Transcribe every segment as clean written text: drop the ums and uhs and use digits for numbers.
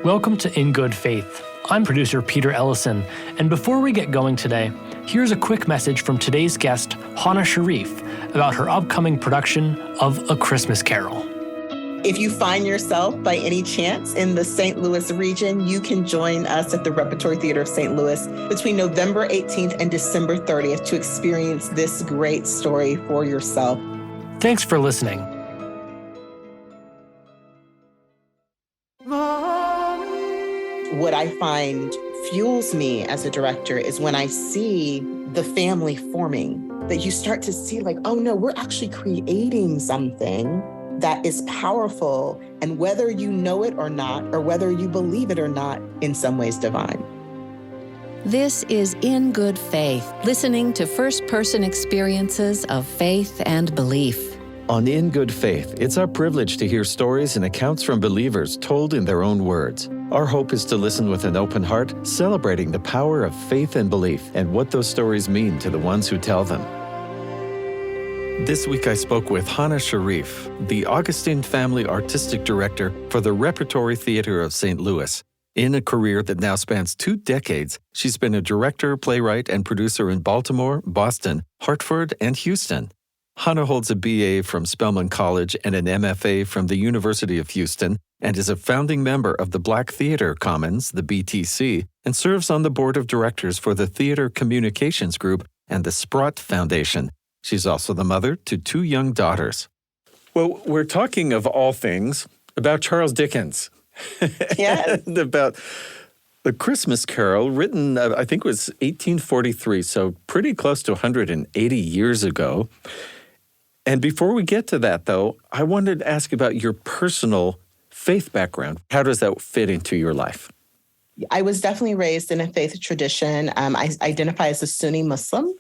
Welcome to In Good Faith. I'm producer Peter Ellison, and before we get going today, here's a quick message from today's guest, Hana Sharif, about her upcoming production of A Christmas Carol. If you find yourself by any chance in the St. Louis region, you can join us at the Repertory Theater of St. Louis between November 18th and December 30th to experience this great story for yourself. Thanks for listening. What I find fuels me as a director is when I see the family forming, that you start to see like, oh no, we're actually creating something that is powerful, and whether you know it or not, or whether you believe it or not, in some ways divine. This is In Good Faith, listening to first-person experiences of faith and belief. On In Good Faith, it's our privilege to hear stories and accounts from believers told in their own words. Our hope is to listen with an open heart, celebrating the power of faith and belief and what those stories mean to the ones who tell them. This week I spoke with Hana Sharif, the Augustine Family Artistic Director for the Repertory Theater of St. Louis. In a career that now spans 2 decades, she's been a director, playwright, and producer in Baltimore, Boston, Hartford, and Houston. Hana holds a BA from Spelman College and an MFA from the University of Houston, and is a founding member of the Black Theater Commons, the BTC, and serves on the board of directors for the Theater Communications Group and the Sprott Foundation. She's also the mother to 2 young daughters. Well, we're talking of all things about Charles Dickens. Yes. And about The Christmas Carol, written, I think it was 1843, so pretty close to 180 years ago. And before we get to that, though, I wanted to ask about your personal faith background. How does that fit into your life? I was definitely raised in a faith tradition. I identify as a Sunni Muslim.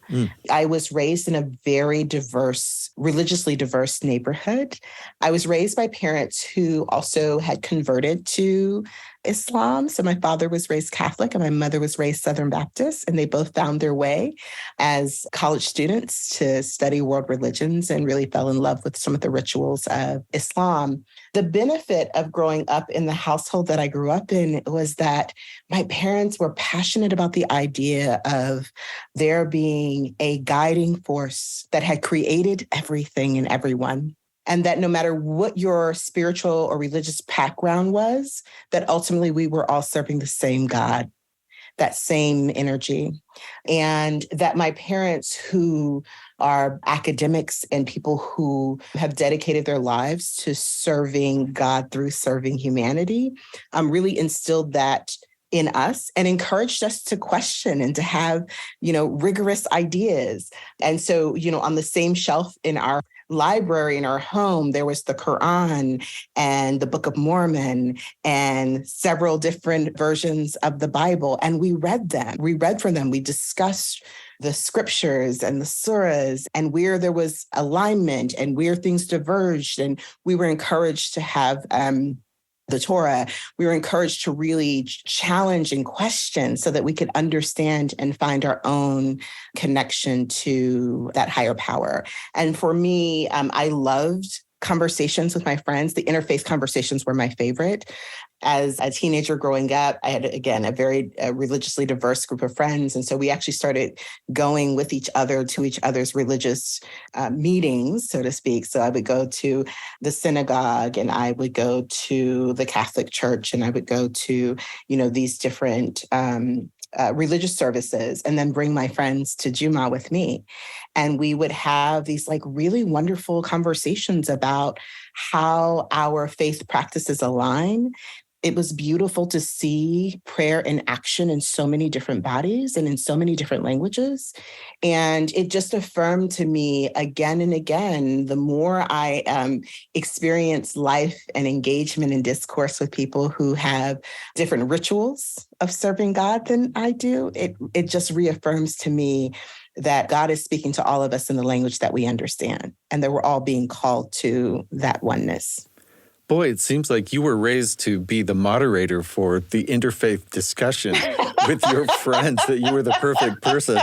I was raised in a very diverse, religiously diverse neighborhood. I was raised by parents who also had converted to Islam. So my father was raised Catholic and my mother was raised Southern Baptist, and they both found their way as college students to study world religions and really fell in love with some of the rituals of Islam. The benefit of growing up in the household that I grew up in was that my parents were passionate about the idea of there being a guiding force that had created everything and everyone. And that no matter what your spiritual or religious background was, that ultimately we were all serving the same God, that same energy. And that my parents, who are academics and people who have dedicated their lives to serving God through serving humanity, really instilled that in us and encouraged us to question and to have, rigorous ideas. And so, on the same shelf in our library in our home, there was the Quran and the Book of Mormon and several different versions of the Bible. And we read them. We read from them. We discussed the scriptures and the surahs and where there was alignment and where things diverged. And we were encouraged to have the Torah. We were encouraged to really challenge and question so that we could understand and find our own connection to that higher power. And for me, I loved conversations with my friends. The interfaith conversations were my favorite. As a teenager growing up, I had, again, a very religiously diverse group of friends. And so we actually started going with each other to each other's religious meetings, so to speak. So I would go to the synagogue and I would go to the Catholic Church and I would go to, these different religious services and then bring my friends to Juma with me. And we would have these really wonderful conversations about how our faith practices align. It was beautiful to see prayer in action in so many different bodies and in so many different languages. And it just affirmed to me again and again, the more I experience life and engagement and discourse with people who have different rituals of serving God than I do, it just reaffirms to me that God is speaking to all of us in the language that we understand, and that we're all being called to that oneness. Boy, it seems like you were raised to be the moderator for the interfaith discussion with your friends, that you were the perfect person.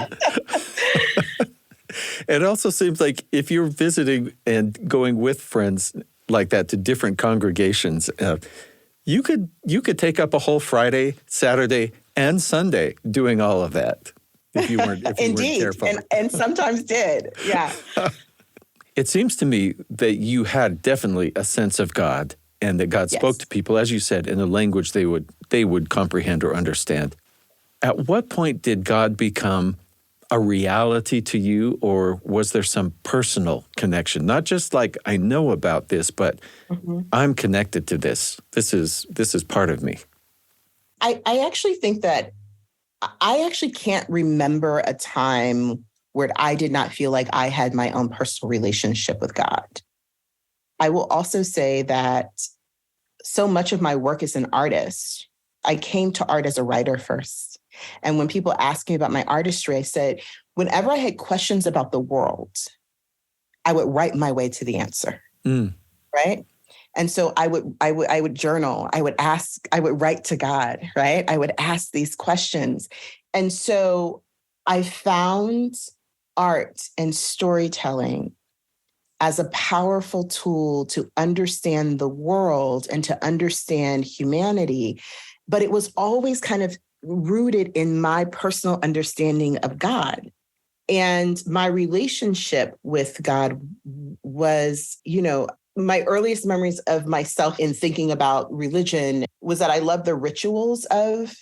It also seems like if you're visiting and going with friends like that to different congregations, You could take up a whole Friday, Saturday, and Sunday doing all of that if you weren't Indeed, careful. and sometimes did. Yeah. It seems to me that you had definitely a sense of God, and that God spoke to people, as you said, in a language they would comprehend or understand. At what point did God become a reality to you, or was there some personal connection? Not just like, I know about this, but I'm connected to this. This is part of me. I actually think that I actually can't remember a time where I did not feel like I had my own personal relationship with God. I will also say that so much of my work as an artist, I came to art as a writer first. And when people asked me about my artistry, I said, whenever I had questions about the world, I would write my way to the answer, right? And so I would journal, I would write to God, right? I would ask these questions. And so I found art and storytelling as a powerful tool to understand the world and to understand humanity. But it was always kind of rooted in my personal understanding of God. And my relationship with God was, my earliest memories of myself in thinking about religion was that I love the rituals of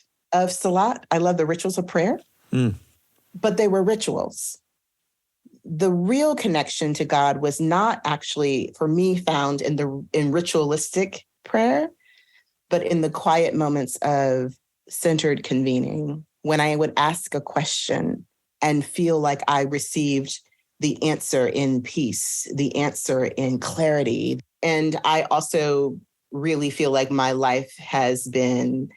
Salat. I love the rituals of prayer, but they were rituals. The real connection to God was not actually, for me, found in ritualistic prayer, but in the quiet moments of centered convening, when I would ask a question and feel like I received the answer in peace, the answer in clarity. And I also really feel like my life has been,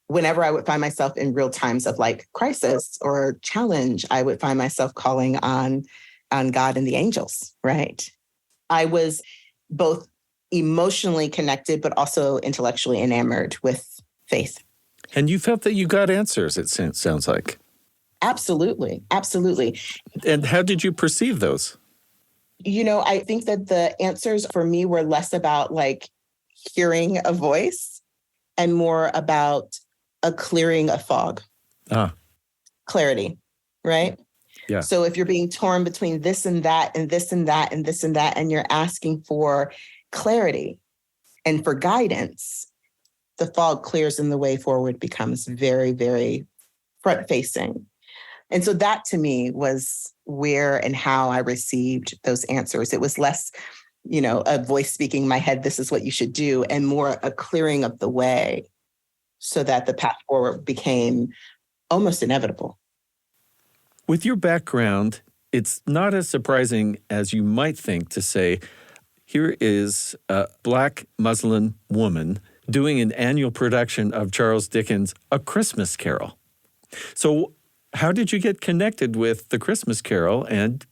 whenever I would find myself in real times of like crisis or challenge, I would find myself calling on God and the angels, right? I was both emotionally connected, but also intellectually enamored with faith. And you felt that you got answers, it sounds like. Absolutely. Absolutely. And how did you perceive those? I think that the answers for me were less about like hearing a voice and more about a clearing of fog. Clarity, right? Yeah. So if you're being torn between this and that and this and that and this and that, and you're asking for clarity and for guidance, the fog clears and the way forward becomes very, very front-facing. And so that to me was where and how I received those answers. It was less, a voice speaking in my head, this is what you should do, and more a clearing of the way so that the path forward became almost inevitable. With your background, it's not as surprising as you might think to say, here is a Black Muslim woman doing an annual production of Charles Dickens' A Christmas Carol. So how did you get connected with the Christmas Carol and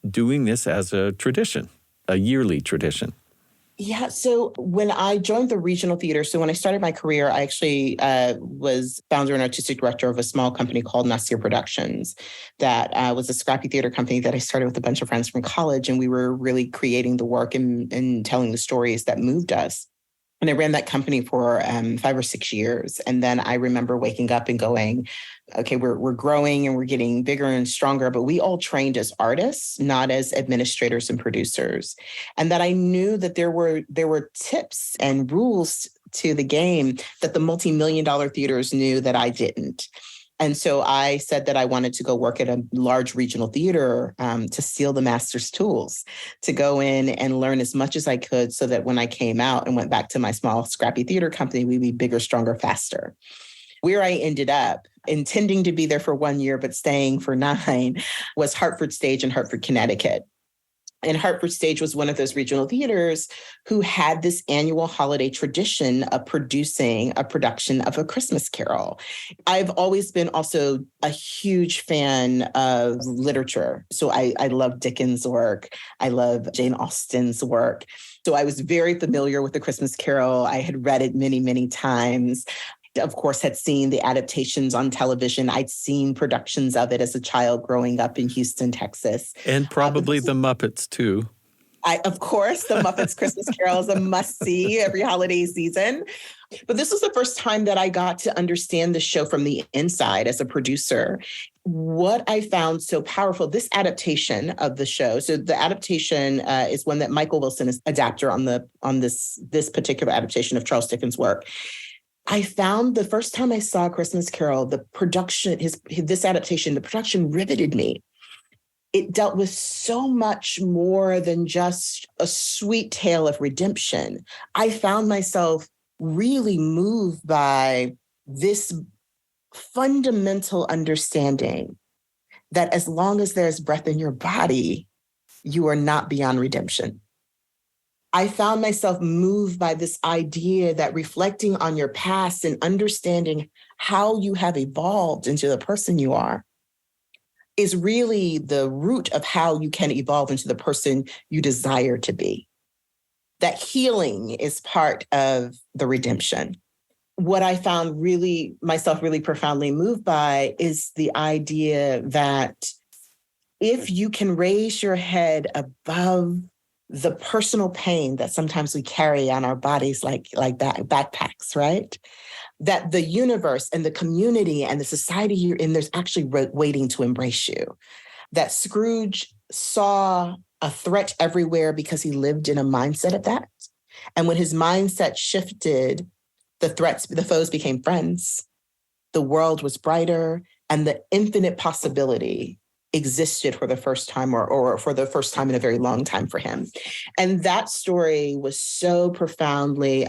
doing this as a tradition, a yearly tradition? Yeah. So when I joined the regional theater, so when I started my career, I actually was founder and artistic director of a small company called Nasir Productions that was a scrappy theater company that I started with a bunch of friends from college. And we were really creating the work and telling the stories that moved us. And I ran that company for 5 or 6 years. And then I remember waking up and going, okay, we're growing and we're getting bigger and stronger, but we all trained as artists, not as administrators and producers. And that I knew that there were tips and rules to the game that the multi-million-dollar theaters knew that I didn't. And so I said that I wanted to go work at a large regional theater to steal the master's tools, to go in and learn as much as I could so that when I came out and went back to my small, scrappy theater company, we'd be bigger, stronger, faster. Where I ended up, intending to be there for 1 year, but staying for 9, was Hartford Stage in Hartford, Connecticut. And Hartford Stage was one of those regional theaters who had this annual holiday tradition of producing a production of A Christmas Carol. I've always been also a huge fan of literature. So I love Dickens' work. I love Jane Austen's work. So I was very familiar with A Christmas Carol. I had read it many, many times. Of course, had seen the adaptations on television. I'd seen productions of it as a child growing up in Houston, Texas. And probably the Muppets, too. Of course, The Muppets Christmas Carol is a must-see every holiday season. But this was the first time that I got to understand the show from the inside as a producer. What I found so powerful, this adaptation of the show. So the adaptation is one that Michael Wilson is adapter on this particular adaptation of Charles Dickens' work. I found the first time I saw Christmas Carol, the production, this adaptation, the production riveted me. It dealt with so much more than just a sweet tale of redemption. I found myself really moved by this fundamental understanding that as long as there's breath in your body, you are not beyond redemption. I found myself moved by this idea that reflecting on your past and understanding how you have evolved into the person you are is really the root of how you can evolve into the person you desire to be. That healing is part of the redemption. What I found myself really profoundly moved by is the idea that if you can raise your head above the personal pain that sometimes we carry on our bodies like backpacks, right? That the universe and the community and the society you're in, there's actually waiting to embrace you. That Scrooge saw a threat everywhere because he lived in a mindset of that. And when his mindset shifted, the foes became friends. The world was brighter, and the infinite possibility existed for the first time or for the first time in a very long time for him. And that story was so profoundly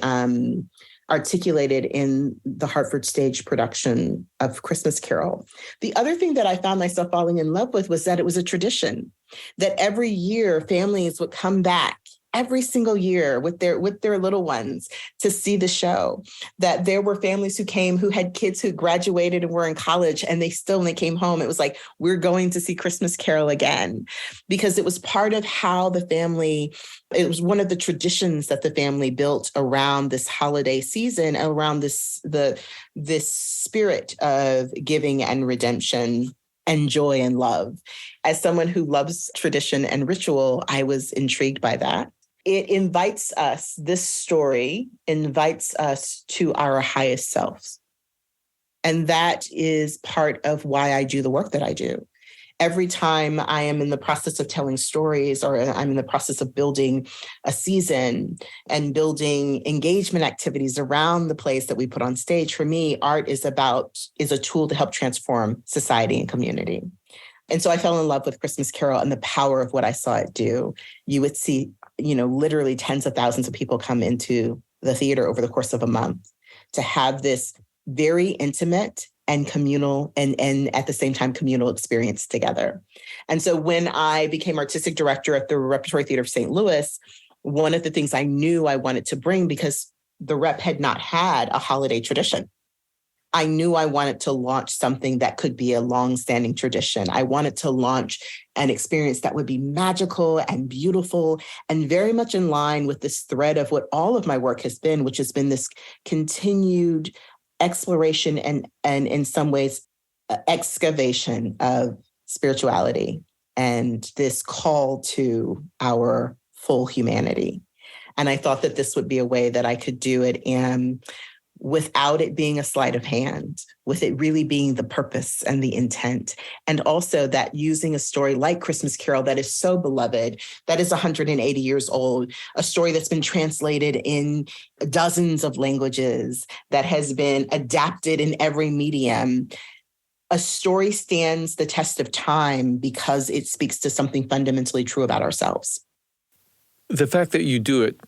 articulated in the Hartford Stage production of Christmas Carol. The other thing that I found myself falling in love with was that it was a tradition, that every year families would come back every single year with their little ones to see the show. That there were families who came who had kids who graduated and were in college, and when they came home, it was like, we're going to see Christmas Carol again, because it was part of how it was one of the traditions that the family built around this holiday season, around this spirit of giving and redemption and joy and love. As someone who loves tradition and ritual, I was intrigued by that. This story invites us to our highest selves. And that is part of why I do the work that I do. Every time I am in the process of telling stories, or I'm in the process of building a season and building engagement activities around the plays that we put on stage, for me, art is a tool to help transform society and community. And so I fell in love with Christmas Carol and the power of what I saw it do. You would see, literally tens of thousands of people come into the theater over the course of a month to have this very intimate and communal and at the same time communal experience together. And so when I became artistic director at the Repertory Theater of St. Louis, one of the things I knew I wanted to bring, because the Rep had not had a holiday tradition, I knew I wanted to launch something that could be a long-standing tradition. I wanted to launch an experience that would be magical and beautiful and very much in line with this thread of what all of my work has been, which has been this continued exploration and in some ways excavation of spirituality and this call to our full humanity. And I thought that this would be a way that I could do it without it being a sleight of hand, with it really being the purpose and the intent. And also that using a story like Christmas Carol that is so beloved, that is 180 years old, a story that's been translated in dozens of languages, that has been adapted in every medium. A story stands the test of time because it speaks to something fundamentally true about ourselves. The fact that you do it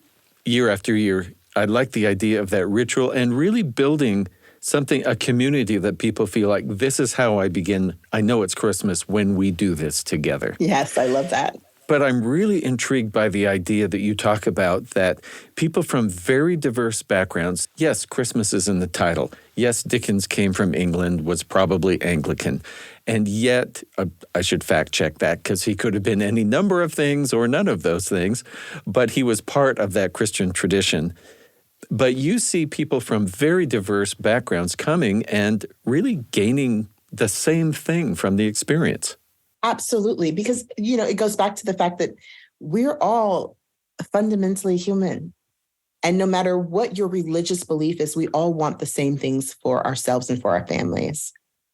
year after year, I like the idea of that ritual and really building a community that people feel like, this is how I begin. I know it's Christmas when we do this together. Yes, I love that. But I'm really intrigued by the idea that you talk about, that people from very diverse backgrounds, yes, Christmas is in the title. Yes, Dickens came from England, was probably Anglican. And yet, I should fact check that because he could have been any number of things or none of those things, but he was part of that Christian tradition. But you see people from very diverse backgrounds coming and really gaining the same thing from the experience. Absolutely. Because, it goes back to the fact that we're all fundamentally human. And no matter what your religious belief is, we all want the same things for ourselves and for our families,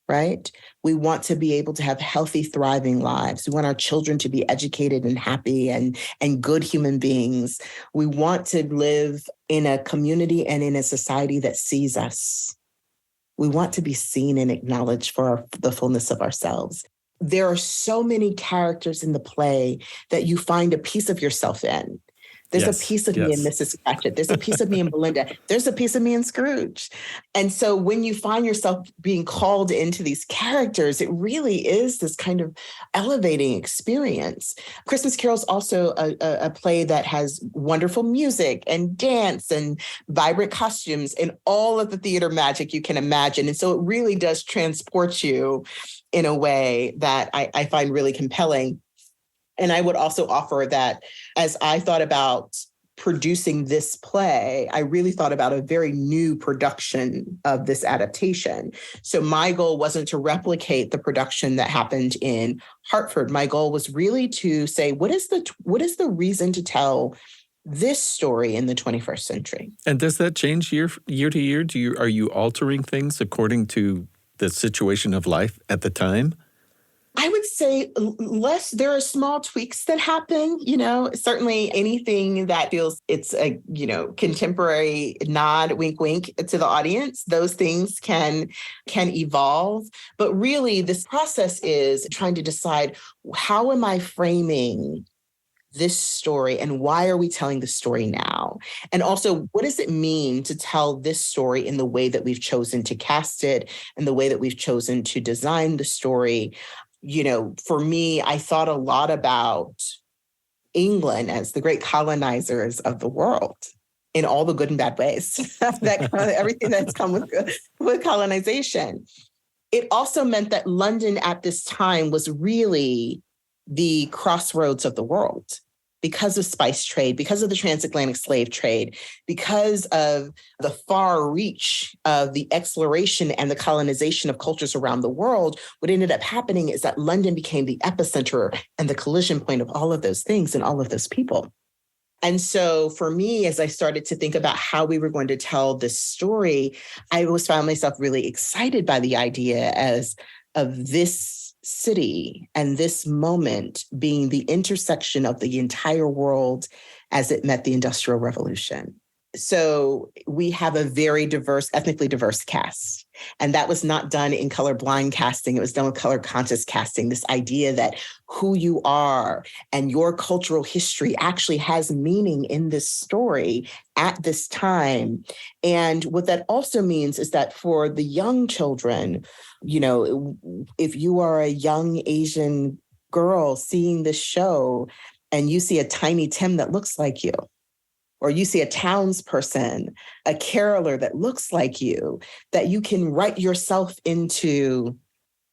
right? We want to be able to have healthy, thriving lives. We want our children to be educated and happy and good human beings. We want to live in a community and in a society that sees us. We want to be seen and acknowledged for the fullness of ourselves. There are so many characters in the play that you find a piece of yourself in. There's a piece of me in Mrs. Cratchit. There's a piece of me in Belinda. There's a piece of me in Scrooge. And so when you find yourself being called into these characters, it really is this kind of elevating experience. Christmas Carol is also a play that has wonderful music and dance and vibrant costumes and all of the theater magic you can imagine. And so it really does transport you in a way that I find really compelling. And I would also offer that as I thought about producing this play, I really thought about a very new production of this adaptation. So my goal wasn't to replicate the production that happened in Hartford. My goal was really to say, what is the reason to tell this story in the 21st century? And does that change year to year? Are you altering things according to the situation of life at the time? I would say less. There are small tweaks that happen, certainly anything that feels it's a, contemporary nod, wink, wink to the audience. Those things can evolve. But really, this process is trying to decide, how am I framing this story and why are we telling the story now? And also, what does it mean to tell this story in the way that we've chosen to cast it and the way that we've chosen to design the story? For me, I thought a lot about England as the great colonizers of the world in all the good and bad ways, everything that's come with colonization. It also meant that London at this time was really the crossroads of the world because of spice trade, because of the transatlantic slave trade, because of the far reach of the exploration and the colonization of cultures around the world. What ended up happening is that London became the epicenter and the collision point of all of those things and all of those people. And so for me, as I started to think about how we were going to tell this story, I always found myself really excited by the idea of this city and this moment being the intersection of the entire world as it met the Industrial Revolution. So we have a very diverse, ethnically diverse cast. And that was not done in colorblind casting. It was done with color conscious casting. This idea that who you are and your cultural history actually has meaning in this story at this time. And what that also means is that for the young children, if you are a young Asian girl seeing this show and you see a Tiny Tim that looks like you, or you see a townsperson, a caroler that looks like you, that you can write yourself into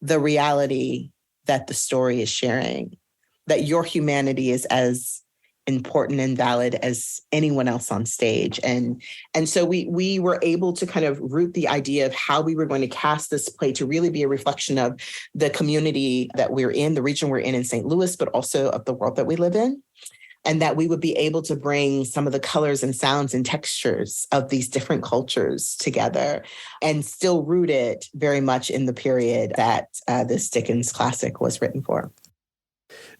the reality that the story is sharing, that your humanity is as important and valid as anyone else on stage. And so we were able to kind of root the idea of how we were going to cast this play to really be a reflection of the community that we're in, the region we're in St. Louis, but also of the world that we live in. And that we would be able to bring some of the colors and sounds and textures of these different cultures together and still root it very much in the period that this Dickens classic was written for.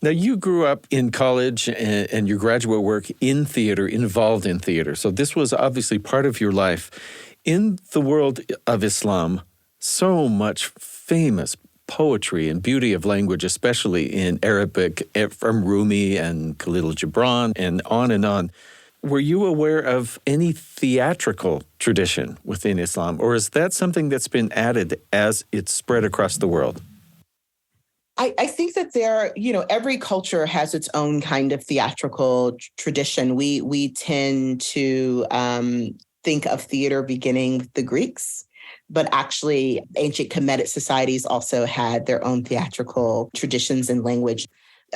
Now, you grew up in college and your graduate work in theater, involved in theater. So this was obviously part of your life. In the world of Islam, so much famous poetry and beauty of language, especially in Arabic, from Rumi and Khalil Gibran and on and on. Were you aware of any theatrical tradition within Islam, or is that something that's been added as it's spread across the world? I think that every culture has its own kind of theatrical tradition. We tend to think of theater beginning with the Greeks, but actually ancient Kemetic societies also had their own theatrical traditions and language.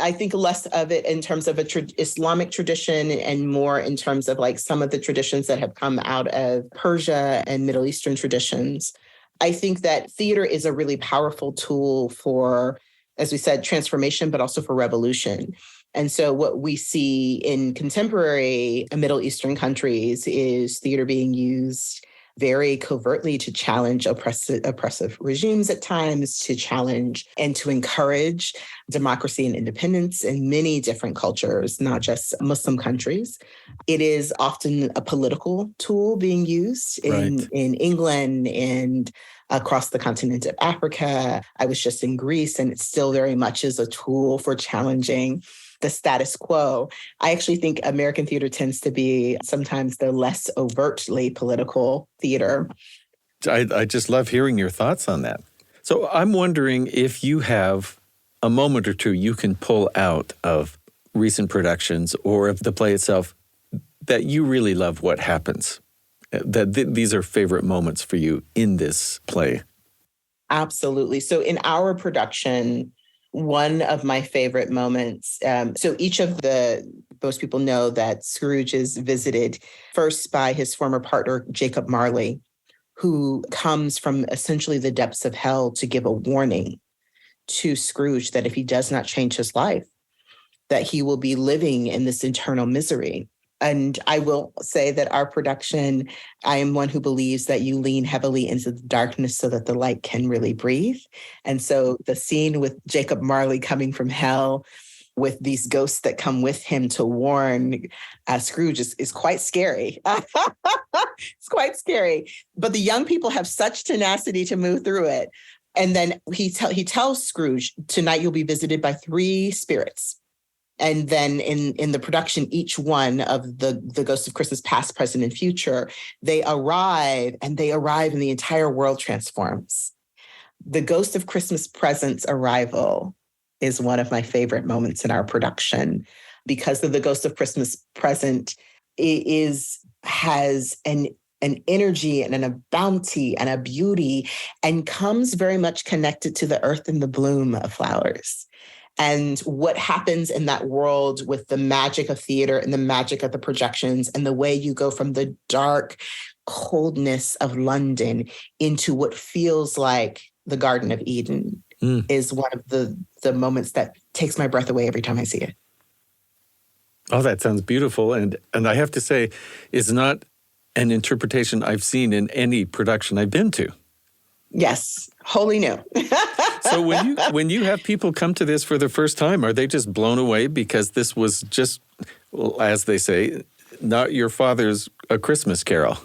I think less of it in terms of Islamic tradition and more in terms of like some of the traditions that have come out of Persia and Middle Eastern traditions. I think that theater is a really powerful tool for, as we said, transformation, but also for revolution. And so what we see in contemporary Middle Eastern countries is theater being used very covertly to challenge oppressive regimes at times, to challenge and to encourage democracy and independence in many different cultures, not just Muslim countries. It is often a political tool being used in England and across the continent of Africa. I was just in Greece, and it still very much is a tool for challenging the status quo. I actually think American theater tends to be sometimes the less overtly political theater. I just love hearing your thoughts on that. So I'm wondering if you have a moment or two you can pull out of recent productions or of the play itself that you really love what happens, that these are favorite moments for you in this play. Absolutely. So in our production, one of my favorite moments, so each of most people know that Scrooge is visited first by his former partner, Jacob Marley, who comes from essentially the depths of hell to give a warning to Scrooge that if he does not change his life, that he will be living in this eternal misery. And I will say that our production, I am one who believes that you lean heavily into the darkness so that the light can really breathe. And so the scene with Jacob Marley coming from hell with these ghosts that come with him to warn Scrooge is quite scary. It's quite scary. But the young people have such tenacity to move through it. And then he tells Scrooge, tonight you'll be visited by 3 spirits. And then in the production, each one of the Ghosts of Christmas Past, Present, and Future, they arrive and the entire world transforms. The Ghost of Christmas Present's arrival is one of my favorite moments in our production because of the Ghost of Christmas Present has an energy and a bounty and a beauty and comes very much connected to the earth and the bloom of flowers. And what happens in that world with the magic of theater and the magic of the projections and the way you go from the dark coldness of London into what feels like the Garden of Eden is one of the moments that takes my breath away every time I see it. Oh, that sounds beautiful. And I have to say, it's not an interpretation I've seen in any production I've been to. Yes, wholly new. So when you have people come to this for the first time, are they just blown away because this was just, well, as they say, not your father's A Christmas Carol?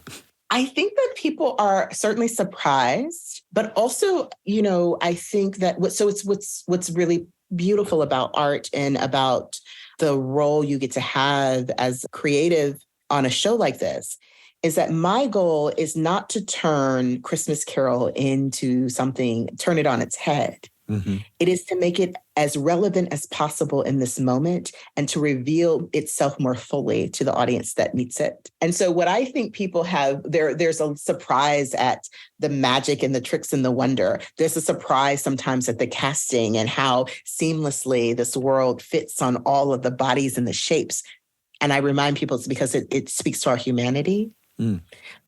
I think that people are certainly surprised, but also, I think that what's really beautiful about art and about the role you get to have as creative on a show like this is that my goal is not to turn Christmas Carol into something, turn it on its head. Mm-hmm. It is to make it as relevant as possible in this moment and to reveal itself more fully to the audience that meets it. And so what I think people have, there's a surprise at the magic and the tricks and the wonder. There's a surprise sometimes at the casting and how seamlessly this world fits on all of the bodies and the shapes. And I remind people it's because it speaks to our humanity. Mm.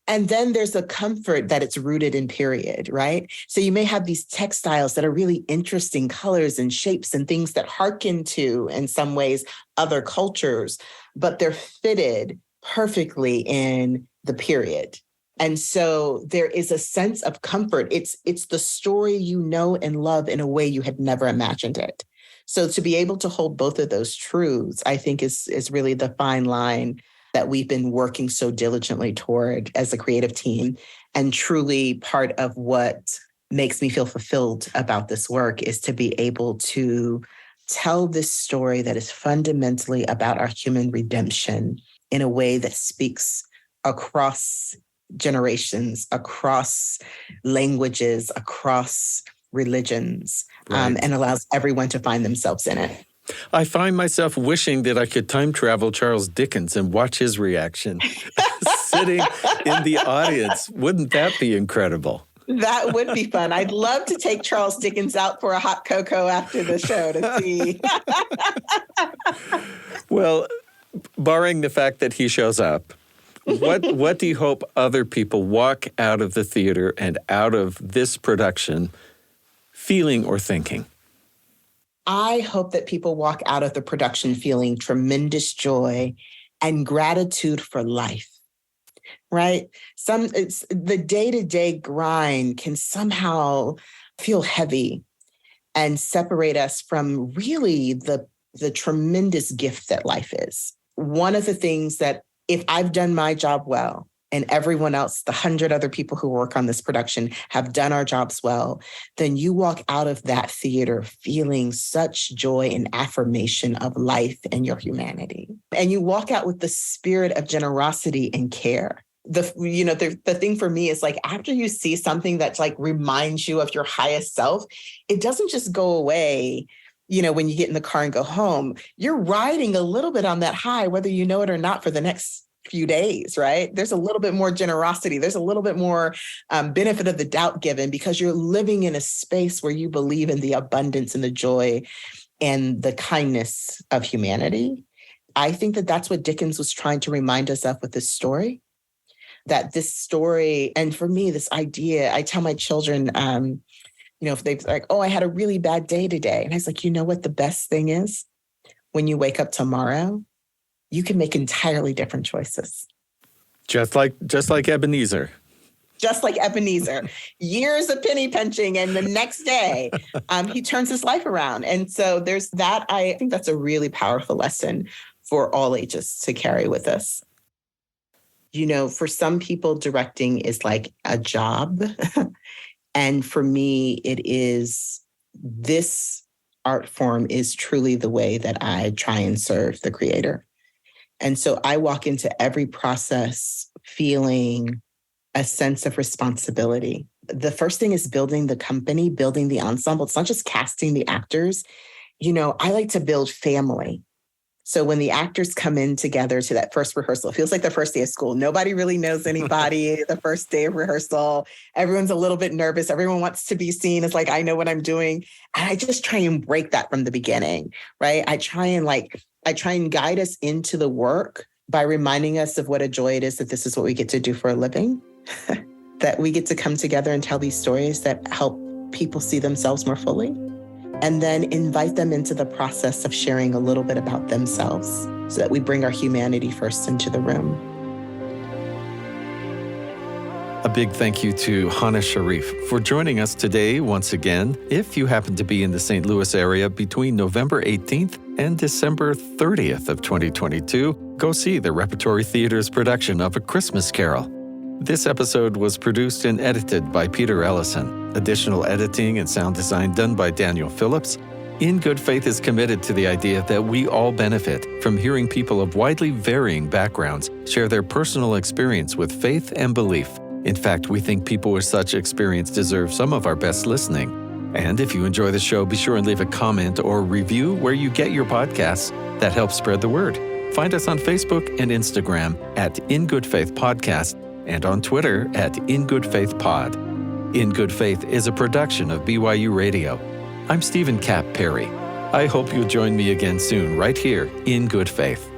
And then there's a comfort that it's rooted in period, right? So you may have these textiles that are really interesting colors and shapes and things that hearken to, in some ways, other cultures, but they're fitted perfectly in the period. And so there is a sense of comfort. It's the story you know and love in a way you had never imagined it. So to be able to hold both of those truths, I think is really the fine line that we've been working so diligently toward as a creative team. And truly part of what makes me feel fulfilled about this work is to be able to tell this story that is fundamentally about our human redemption in a way that speaks across generations, across languages, across religions, right. And allows everyone to find themselves in it. I find myself wishing that I could time travel Charles Dickens and watch his reaction sitting in the audience. Wouldn't that be incredible? That would be fun. I'd love to take Charles Dickens out for a hot cocoa after the show to see. Well, barring the fact that he shows up, what do you hope other people walk out of the theater and out of this production feeling or thinking? I hope that people walk out of the production feeling tremendous joy and gratitude for life, right? It's the day-to-day grind can somehow feel heavy and separate us from really the tremendous gift that life is. One of the things that if I've done my job well, and everyone else, the 100 other people who work on this production have done our jobs well, then you walk out of that theater feeling such joy and affirmation of life and your humanity. And you walk out with the spirit of generosity and care. The thing for me is like, after you see something that like reminds you of your highest self, it doesn't just go away. When you get in the car and go home, you're riding a little bit on that high, whether you know it or not, for the next few days, right? There's a little bit more generosity. There's a little bit more benefit of the doubt given because you're living in a space where you believe in the abundance and the joy and the kindness of humanity. I think that that's what Dickens was trying to remind us of with this story. That this story, and for me, this idea, I tell my children, if they're like, oh, I had a really bad day today. And I was like, you know what the best thing is? When you wake up tomorrow, you can make entirely different choices. Just like Ebenezer. Just like Ebenezer. Years of penny pinching, and the next day, he turns his life around. And so there's that. I think that's a really powerful lesson for all ages to carry with us. For some people, directing is like a job. And for me, this art form is truly the way that I try and serve the creator. And so I walk into every process feeling a sense of responsibility. The first thing is building the company, building the ensemble. It's not just casting the actors. I like to build family. So when the actors come in together to that first rehearsal, it feels like the first day of school. Nobody really knows anybody. The first day of rehearsal, everyone's a little bit nervous. Everyone wants to be seen as like, I know what I'm doing. And I just try and break that from the beginning, right? I try and guide us into the work by reminding us of what a joy it is that this is what we get to do for a living, that we get to come together and tell these stories that help people see themselves more fully, and then invite them into the process of sharing a little bit about themselves so that we bring our humanity first into the room. A big thank you to Hana Sharif for joining us today once again. If you happen to be in the St. Louis area between November 18th and December 30th of 2022, go see the Repertory Theater's production of A Christmas Carol. This episode was produced and edited by Peter Ellison. Additional editing and sound design done by Daniel Phillips. In Good Faith is committed to the idea that we all benefit from hearing people of widely varying backgrounds share their personal experience with faith and belief. In fact, we think people with such experience deserve some of our best listening. And if you enjoy the show, be sure and leave a comment or review where you get your podcasts. That helps spread the word. Find us on Facebook and Instagram at In Good Faith Podcast and on Twitter at In Good Faith Pod. In Good Faith is a production of BYU Radio. I'm Stephen Cap Perry. I hope you'll join me again soon right here in Good Faith.